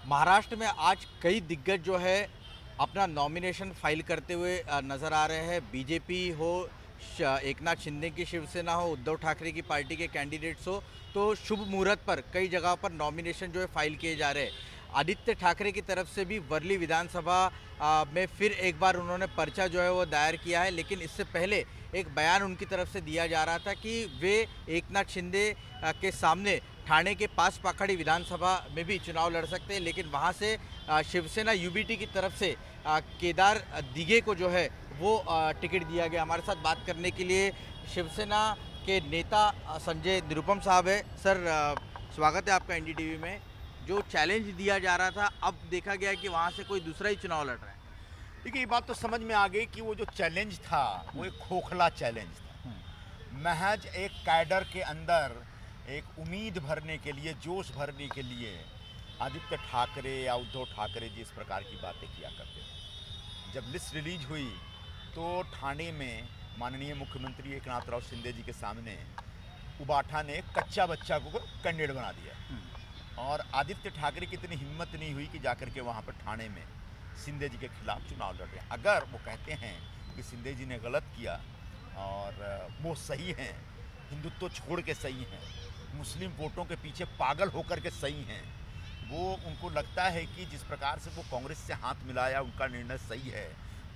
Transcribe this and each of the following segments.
महाराष्ट्र में आज कई दिग्गज जो है अपना नॉमिनेशन फाइल करते हुए नज़र आ रहे हैं। बीजेपी हो, एकनाथ शिंदे की शिवसेना हो, उद्धव ठाकरे की पार्टी के कैंडिडेट्स हो, तो शुभ मुहूर्त पर कई जगह पर नॉमिनेशन जो है फाइल किए जा रहे हैं। आदित्य ठाकरे की तरफ से भी वर्ली विधानसभा में फिर एक बार उन्होंने पर्चा जो है वो दायर किया है, लेकिन इससे पहले एक बयान उनकी तरफ से दिया जा रहा था कि वे एकनाथ शिंदे के सामने ठाणे के पास पाखड़ी विधानसभा में भी चुनाव लड़ सकते हैं, लेकिन वहां से शिवसेना यूबीटी की तरफ से केदार दिघे को जो है वो टिकट दिया गया। हमारे साथ बात करने के लिए शिवसेना के नेता संजय निरुपम साहब है। सर, स्वागत है आपका एनडीटीवी में। जो चैलेंज दिया जा रहा था, अब देखा गया कि वहाँ से कोई दूसरा ही चुनाव लड़ रहा है। देखिए, ये बात तो समझ में आ गई कि वो जो चैलेंज था वो एक खोखला चैलेंज था। महज एक कैडर के अंदर एक उम्मीद भरने के लिए, जोश भरने के लिए आदित्य ठाकरे या उद्धव ठाकरे जी इस प्रकार की बातें किया करते थे। जब लिस्ट रिलीज हुई तो ठाणे में माननीय मुख्यमंत्री एकनाथ राव शिंदे जी के सामने उबाठा ने कच्चा बच्चा को कैंडिडेट बना दिया और आदित्य ठाकरे की इतनी हिम्मत नहीं हुई कि जाकर के वहाँ पर ठाणे में शिंदे जी के खिलाफ चुनाव लड़ रहे हैं। अगर वो कहते हैं कि शिंदे जी ने गलत किया और वो सही हैं, हिंदुत्व छोड़ के सही हैं, मुस्लिम वोटों के पीछे पागल होकर के सही हैं, वो उनको लगता है कि जिस प्रकार से वो कांग्रेस से हाथ मिलाया उनका निर्णय सही है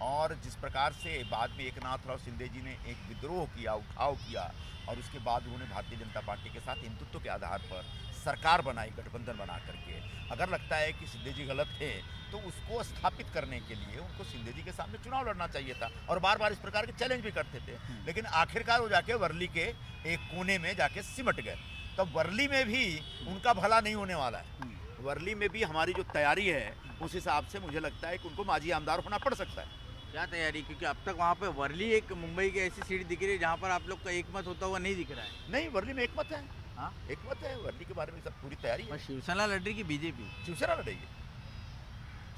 और जिस प्रकार से बाद में एकनाथ राव शिंदे जी ने एक विद्रोह किया, उठाव किया और उसके बाद उन्होंने भारतीय जनता पार्टी के साथ हिंदुत्व के आधार पर सरकार बनाई, गठबंधन बना करके, अगर लगता है कि शिंदे जी गलत थे तो उसको स्थापित करने के लिए उनको शिंदे जी के सामने चुनाव लड़ना चाहिए था और बार बार इस प्रकार के चैलेंज भी करते थे। लेकिन आखिरकार वो जाके वर्ली के एक कोने में जाके सिमट गए। तो वर्ली में भी उनका भला नहीं होने वाला है। वर्ली में भी हमारी जो तैयारी है उस हिसाब से मुझे लगता है कि उनको माजी आमदार होना पड़ सकता है। क्या तैयारी? क्योंकि अब तक वहाँ पे वर्ली एक मुंबई की ऐसी सीट दिख रही है जहाँ पर आप लोग का एक मत होता हुआ नहीं दिख रहा है। नहीं, वर्ली में एक मत है। हाँ, एक मत है वर्ली के बारे में, सब पूरी तैयारी है। और शिवसेना लड़ रही कि बीजेपी? शिवसेना लड़ेगी,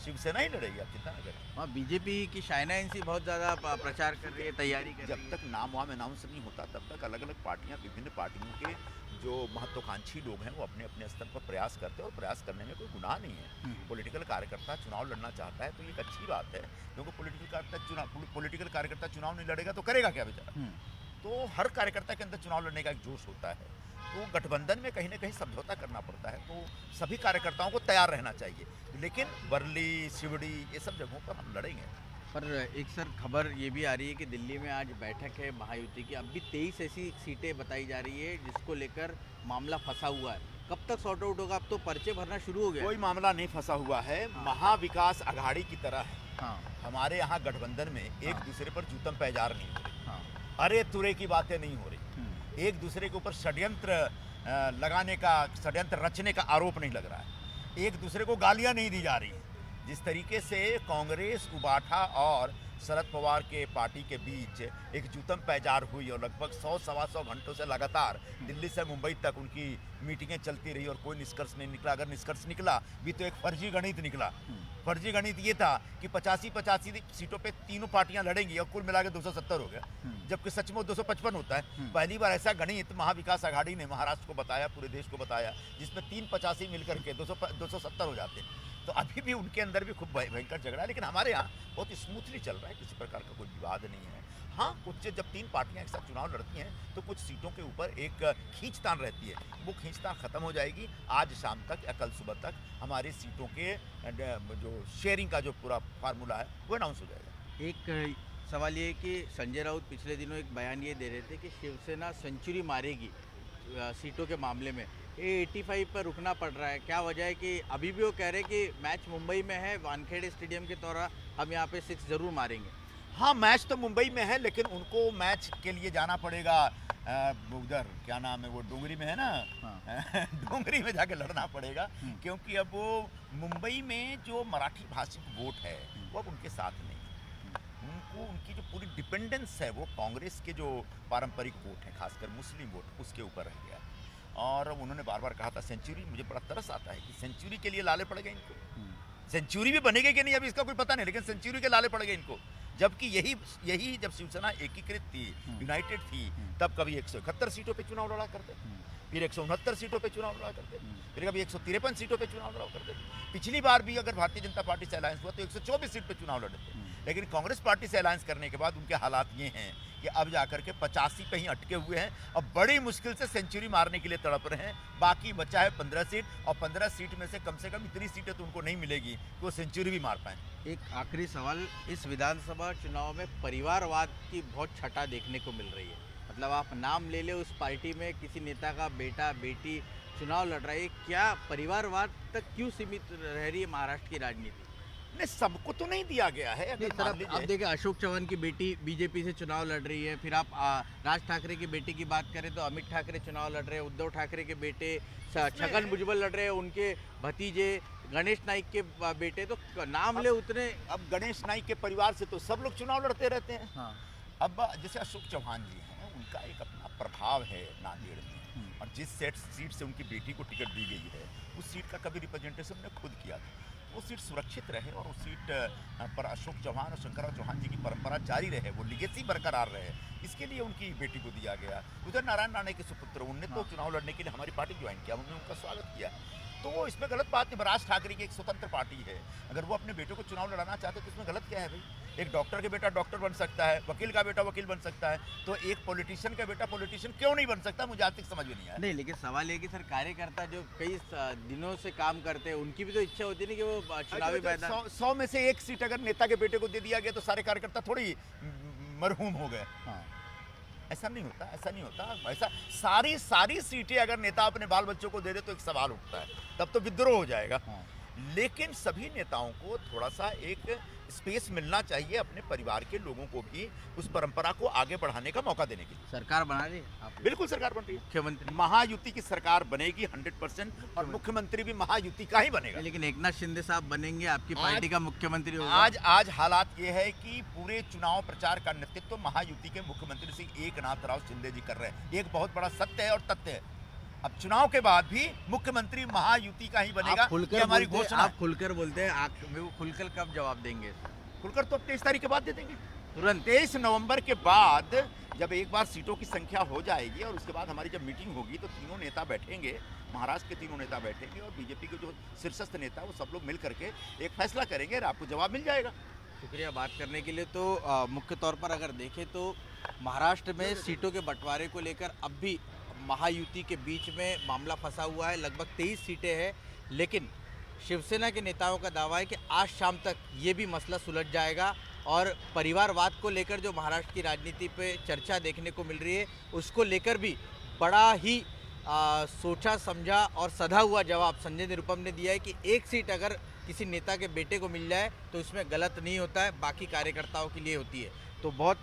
शिवसेना ही लड़ेगी, आप चिंता न करें। वहाँ बीजेपी की शाइना इनसी बहुत ज़्यादा प्रचार कर रही है, तैयारी कर रही जब है। तक नाम वाम अनाउंस नहीं होता तब तक अलग अलग पार्टियां, विभिन्न पार्टियों के जो महत्वाकांक्षी लोग हैं वो अपने अपने स्तर पर प्रयास करते हैं और प्रयास करने में कोई गुनाह नहीं है। पॉलिटिकल कार्यकर्ता चुनाव लड़ना चाहता है तो ये एक अच्छी बात है, क्योंकि पॉलिटिकल कार्यकर्ता चुनाव नहीं लड़ेगा तो करेगा क्या बेचारा। तो हर कार्यकर्ता के अंदर चुनाव लड़ने का एक जोश होता है, तो गठबंधन में कहीं ना कहीं समझौता करना पड़ता है, तो सभी कार्यकर्ताओं को तैयार रहना चाहिए। लेकिन वर्ली, शिवड़ी, ये सब जगहों पर हम लड़ेंगे। पर एक सर खबर ये भी आ रही है कि दिल्ली में आज बैठक है महायुति की। अब भी 23 ऐसी सीटें बताई जा रही है जिसको लेकर मामला फंसा हुआ है। कब तक सॉर्ट आउट होगा? अब तो पर्चे भरना शुरू हो गया। कोई मामला नहीं फंसा हुआ है। महाविकास आघाड़ी की तरह है। हाँ, हमारे यहाँ गठबंधन में एक दूसरे पर जूतम पैजार नहीं हो रही, हाँ, अरे तुरे की बातें नहीं हो रही, एक दूसरे के ऊपर षड्यंत्र लगाने का, षड्यंत्र रचने का आरोप नहीं लग रहा है, एक दूसरे को गालियां नहीं दी जा रही हैं। जिस तरीके से कांग्रेस, उबाठा और शरद पवार के पार्टी के बीच एक जूतम पैजार हुई और लगभग 100-125 घंटों से लगातार दिल्ली से मुंबई तक उनकी मीटिंगें चलती रही और कोई निष्कर्ष नहीं निकला। अगर निष्कर्ष निकला भी तो एक फर्जी गणित निकला। फर्जी गणित ये था कि 85 सीटों पे तीनों पार्टियां लड़ेंगी और कुल मिला के 270 हो गया, जबकि सचमुच 255 होता है। पहली बार ऐसा गणित महाविकास आघाड़ी ने महाराष्ट्र को बताया, पूरे देश को बताया, जिसमें 385 मिलकर के 270 हो जाते हैं। तो अभी भी उनके अंदर भी खूब भयंकर झगड़ा है, लेकिन हमारे यहाँ बहुत स्मूथली चल रहा है, किसी प्रकार का कोई विवाद नहीं है। हाँ, कुछ जब तीन पार्टियां एक साथ चुनाव लड़ती हैं तो कुछ सीटों के ऊपर एक खींचतान रहती है, वो खींचतान खत्म हो जाएगी। आज शाम तक या कल सुबह तक हमारी सीटों के जो शेयरिंग का जो पूरा फार्मूला है वो अनाउंस हो जाएगा। एक सवाल ये है कि संजय राउत पिछले दिनों एक बयान ये दे रहे थे कि शिवसेना सेंचुरी मारेगी सीटों के मामले में। ये 85 पर रुकना पड़ रहा है, क्या वजह है कि अभी भी वो कह रहे हैं कि मैच मुंबई में है, वानखेड़े स्टेडियम के दौरान हम यहाँ पे 6 जरूर मारेंगे? हाँ, मैच तो मुंबई में है, लेकिन उनको मैच के लिए जाना पड़ेगा उधर, क्या नाम है वो, डोंगरी में है ना। हाँ। डोंगरी में जाके लड़ना पड़ेगा, क्योंकि अब वो मुंबई में जो मराठी भाषिक वोट है वो अब उनके साथ नहीं है। उनको उनकी जो पूरी डिपेंडेंस है वो कांग्रेस के जो पारंपरिक वोट है, खासकर मुस्लिम वोट, उसके ऊपर रह गया। और उन्होंने बार बार कहा था सेंचुरी, मुझे बड़ा तरस आता है कि सेंचुरी के लिए लाले पड़ गए इनको। सेंचुरी भी बनेगी कि नहीं अभी इसका कोई पता नहीं, लेकिन सेंचुरी के लाले पड़ गए इनको। जबकि यही जब शिवसेना एकीकृत थी, यूनाइटेड थी, तब कभी 171 सीटों पे चुनाव लड़ा करते, फिर 169 सीटों पे चुनाव लड़ा करते थे, फिर कभी 153 सीटों पे चुनाव लड़ा करते थे। पिछली बार भी अगर भारतीय जनता पार्टी से अलायंस हुआ तो 124 सीट पे चुनाव लड़े थे। लेकिन कांग्रेस पार्टी से अलायंस करने के बाद उनके हालात ये हैं कि अब जाकर के 85 पे ही अटके हुए हैं। अब बड़ी मुश्किल से सेंचुरी मारने के लिए तड़प रहे हैं। बाकी बचा है 15 सीट, और 15 सीट में से कम इतनी सीटें तो उनको नहीं मिलेगी कि वो सेंचुरी भी मार पाएँ। एक आखिरी सवाल, इस विधानसभा चुनाव में परिवारवाद की बहुत छटा देखने को मिल रही है। मतलब आप नाम ले ले, उस पार्टी में किसी नेता का बेटा बेटी चुनाव लड़ रहा है, क्या परिवारवाद तक क्यों सीमित रह रही है महाराष्ट्र की राजनीति? नहीं, सबको तो नहीं दिया गया है। नहीं अगर सर, मान आप लीजिए देखिए अशोक चौहान की बेटी बीजेपी से चुनाव लड़ रही है, फिर आप राज ठाकरे की बेटी की बात करें तो अमित ठाकरे चुनाव लड़ रहे हैं, उद्धव ठाकरे के बेटे छगन भुजबल लड़ रहे हैं, उनके भतीजे गणेश नाइक के बेटे, तो नाम ले उतने। अब गणेश नाइक के परिवार से तो सब लोग चुनाव लड़ते रहते हैं। हाँ। अब जैसे अशोक चौहान जी हैं, उनका एक अपना प्रभाव है नांदेड़ में, और जिस सीट से उनकी बेटी को टिकट दी गई है, उस सीट का कभी रिप्रेजेंटेशन ने खुद किया था। वो सीट सुरक्षित रहे और उस सीट पर अशोक चौहान और शंकरराव चौहान जी की परंपरा जारी रहे, वो लिगेसी बरकरार रहे, इसके लिए उनकी बेटी को दिया गया। उधर नारायण राणे के सुपुत्र, उनने तो चुनाव लड़ने के लिए हमारी पार्टी ज्वाइन किया, उन्होंने उनका स्वागत किया। तो इसमें गलत बात नहीं। राज ठाकरे की एक स्वतंत्र पार्टी है, अगर वो अपने बेटे को चुनाव लड़ाना चाहते तो इसमें गलत क्या है भाई? एक डॉक्टर का बेटा डॉक्टर बन सकता है, वकील का बेटा वकील बन सकता है, तो एक पॉलिटिशियन का बेटा पॉलिटिशियन क्यों नहीं बन सकता? मुझे आज तक समझ में नहीं आया। नहीं, लेकिन सवाल ये कि सर कार्यकर्ता जो कई दिनों से काम करते हैं, उनकी भी तो इच्छा होती है ना कि वो चुनावी मैदान। 100 में से एक सीट अगर नेता के बेटे को दे दिया गया तो सारे कार्यकर्ता थोड़ी मरहूम हो गए। हाँ। ऐसा नहीं होता, ऐसा नहीं होता। ऐसा सारी सीटें अगर नेता अपने बाल बच्चों को दे दे तो एक सवाल उठता है, तब तो विद्रोह हो जाएगा। हाँ। लेकिन सभी नेताओं को थोड़ा सा एक स्पेस मिलना चाहिए, अपने परिवार के लोगों को भी उस परंपरा को आगे बढ़ाने का मौका देने के लिए। सरकार बना रही है आप? बिल्कुल सरकार बन रही है, मुख्यमंत्री महायुति की सरकार बनेगी 100%, और मुख्यमंत्री भी महायुति का ही बनेगा। लेकिन एकनाथ शिंदे साहब बनेंगे, आपकी पार्टी का मुख्यमंत्री होगा। आज हालात ये है कि पूरे चुनाव प्रचार का नेतृत्व महायुति के मुख्यमंत्री श्री एकनाथ राव शिंदे जी कर रहे हैं। एक बहुत बड़ा सत्य है और तथ्य है। अब चुनाव के बाद भी मुख्यमंत्री महायुति का ही बनेगा, ये हमारी घोषणा। आप खुलकर बोलते हैं, वो खुलकर कब जवाब देंगे? खुलकर तो 23 तारीख के बाद दे देंगे, तुरंत। 23 नवंबर के बाद जब एक बार सीटों की संख्या हो जाएगी और उसके बाद हमारी जब मीटिंग होगी तो तीनों नेता बैठेंगे, महाराष्ट्र के तीनों नेता बैठेंगे, और बीजेपी के जो शीर्षस्थ नेता वो सब लोग मिल करके एक फैसला करेंगे और आपको जवाब मिल जाएगा। शुक्रिया बात करने के लिए। तो मुख्य तौर पर अगर देखें तो महाराष्ट्र में सीटों के बंटवारे को लेकर अब भी महायुति के बीच में मामला फंसा हुआ है। लगभग 23 सीटें हैं, लेकिन शिवसेना के नेताओं का दावा है कि आज शाम तक ये भी मसला सुलझ जाएगा, और परिवारवाद को लेकर जो महाराष्ट्र की राजनीति पे चर्चा देखने को मिल रही है, उसको लेकर भी बड़ा ही सोचा समझा और सधा हुआ जवाब संजय निरुपम ने दिया है कि एक सीट अगर किसी नेता के बेटे को मिल जाए तो इसमें गलत नहीं होता है, बाकी कार्यकर्ताओं के लिए होती है। तो बहुत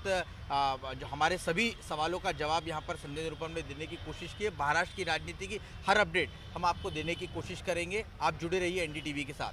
जो हमारे सभी सवालों का जवाब यहाँ पर संजय निरुपम ने देने की कोशिश की है। महाराष्ट्र की राजनीति की हर अपडेट हम आपको देने की कोशिश करेंगे। आप जुड़े रहिए एनडीटीवी के साथ।